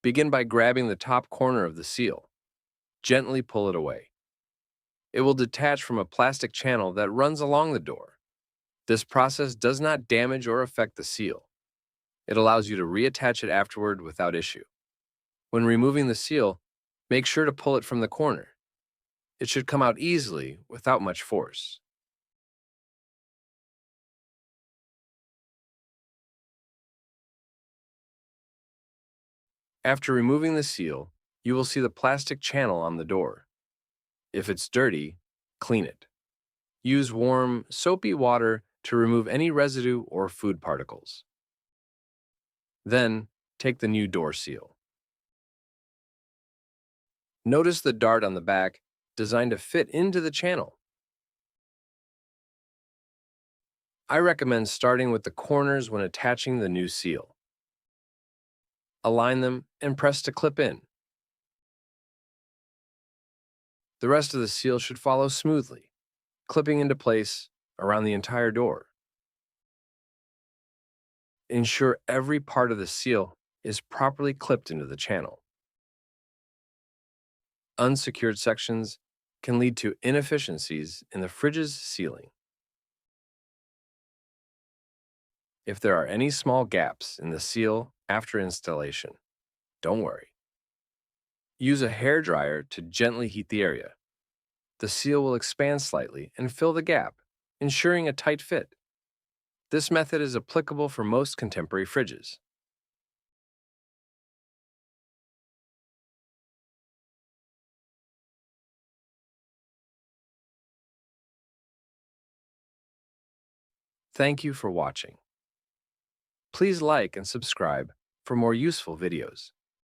Begin by grabbing the top corner of the seal. Gently pull it away. It will detach from a plastic channel that runs along the door. This process does not damage or affect the seal. It allows you to reattach it afterward without issue. When removing the seal, make sure to pull it from the corner. It should come out easily without much force. After removing the seal, you will see the plastic channel on the door. If it's dirty, clean it. Use warm, soapy water to remove any residue or food particles. Then, take the new door seal. Notice the dart on the back designed to fit into the channel. I recommend starting with the corners when attaching the new seal. Align them and press to clip in. The rest of the seal should follow smoothly, clipping into place around the entire door. Ensure every part of the seal is properly clipped into the channel. Unsecured sections can lead to inefficiencies in the fridge's sealing. If there are any small gaps in the seal after installation, don't worry. Use a hairdryer to gently heat the area. The seal will expand slightly and fill the gap, ensuring a tight fit. This method is applicable for most contemporary fridges. Thank you for watching. Please like and subscribe for more useful videos.